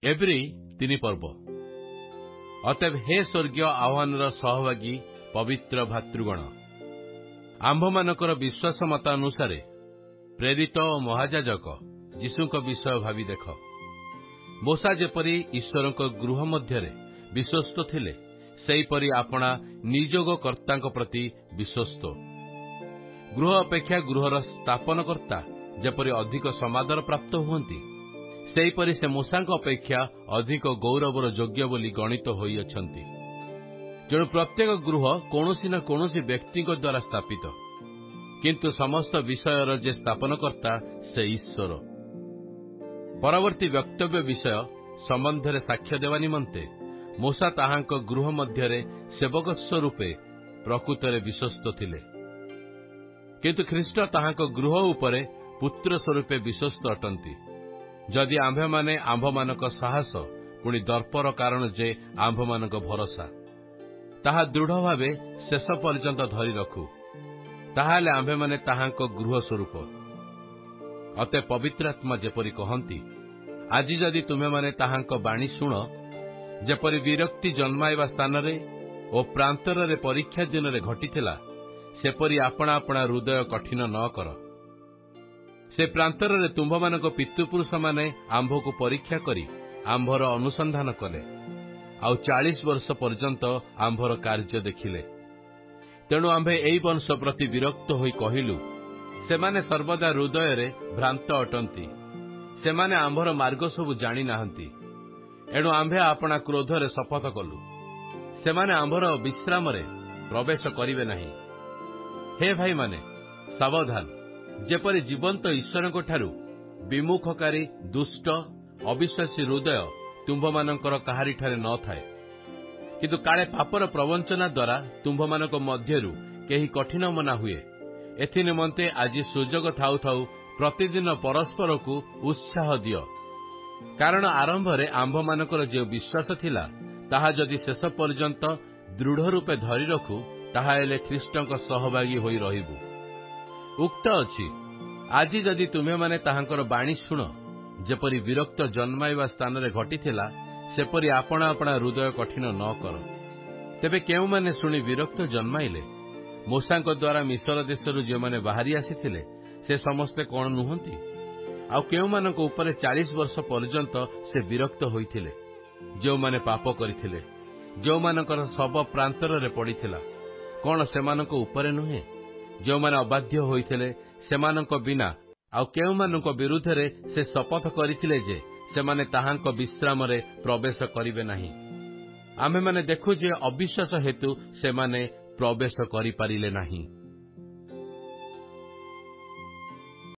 एब्री 3 पर्व। अतएव हे स्वर्गीय आह्वानर सहभागी पवित्र भातृगण, आम्भमानकर विश्वास मतानुसारे प्रेरित और महायाजक यीशुଙ୍କ विषय भावी देख। मोसा जेपरी ईश्वरଙ୍କ गृह मध्यरे विश्वस्त थिले, सेहीपरि आपणा नियोगकर्ताଙ୍କ प्रति विश्वस्त। गृह अपेक्षा गृहर स्थापनकर्ता जेपरि अधिक समादर प्राप्त हुअन्ति, सेहीपरि से मूसाଙ୍କ अपेक्षा अधिक गौरवर योग्य बोली गणित होइअछन्ति। तेणु प्रत्येक गृह कौनसी न कौनसी व्यक्तिଙ୍କ द्वारा स्थापित, किंतु समस्त विषयर जे स्थापनकर्ता से ईश्वर। परवर्ती वक्तव्य विषय संबंधरे साक्ष्य देवा निमंते मूसा ताहांक गृह मध्यरे सेवकस्व रूपे प्रकृतरे विश्वस्त थिले, किंतु ख्रीष्ट ताहांक गृह उपरे पुत्र स्वरूपे विश्वस्त अटंती। जदि आम्भेमाने आम्भमानक साहस पुणी दर्पर कारण जे आम्भमानक भरोसा ताहा दृढ़ भावे शेष पर्यंत धरी रखु, ताहाले आम्भेमाने ताहांक गृह स्वरूप। अते पवित्र आत्मा जेपरि कहंती, आजि जदि तुमे माने ताहांक बाणी शुण, जेपरि विरक्ति जन्माइबा स्थान रे ओ प्रांतर रे परीक्षा दिन रे घटिथिला, सेपरि आपणा आपणा हृदय कठिन न कर। से प्रांतर रे तुम्भमानक पितृपुरुष माने आंभको परीक्षा करी आंभर अनुसंधान कले, आउ 40 वर्ष पर्यंत आंभर कार्य देखिले। तेणु आंभे एई वंश प्रति विरक्त होई कहिलु, सेमाने सर्वदा हृदय रे भ्रांत अटंती, सेमाने आंभर मार्ग सबु जानी नाहंती। एणु आंभे आपणा क्रोध रे शपथ कलु, सेमाने आंभर विश्राम रे प्रवेश करिवे नाही। हे भाई माने सावधान, जेपरि जीवंत ईश्वरଙ୍କ ठारू विमुखकारी दुष्ट अविश्वासी हृदय तुम्भमानଙ୍କର काहारी ठारे न थाए, किंतु काळे पापर प्रवंचना द्वारा तुम्भमानଙ୍କ मध्यरु केही कठिन मना हुए। एथि निमंते आज सुजोग थाउ थाउ प्रतिदिन परस्पर को उत्साह दियो, कारण आरंभ रे आंभमानकर जे विश्वास थिला ताहा जदि शेष पर्यंत दृढ़ रूपे धरी रखु, ताहा हेले ख्रीष्टଙ୍କ सहभागी होई रहिबु। उक्त अछि, आजि जदि तुमे माने ताहांकर बाणी शुण, जेपरि विरक्त जन्माइबा स्थान रे घटिथिला, सेपरि आपणा आपणा हृदय कठिन न कर। तेबे केउ माने शुणी विरक्त जन्माइले? मूसाଙ୍କ द्वारा मिस्र देशरु जे माने बाहरी आसीथिले, से समस्ते कोन नुहंती? आउ केउ मानक उपरे 40 वर्ष पर्यंत से विरक्त होइथिले, जेउ माने पाप करिथिले, जेउ मानकर सब प्रांतर रे पड़िथिला, कोन सेमानक उपरे नुहे? जो माने अबाध्य होइथिले सेमानक बिना आउ केउ मानक विरुद्ध रे से शपथ करिथिले जे सेमाने ताहांक विश्राम रे प्रवेश करिवे नाही। आमे माने देखु जे अविश्वास हेतु सेमाने प्रवेश करि पारिले नाही।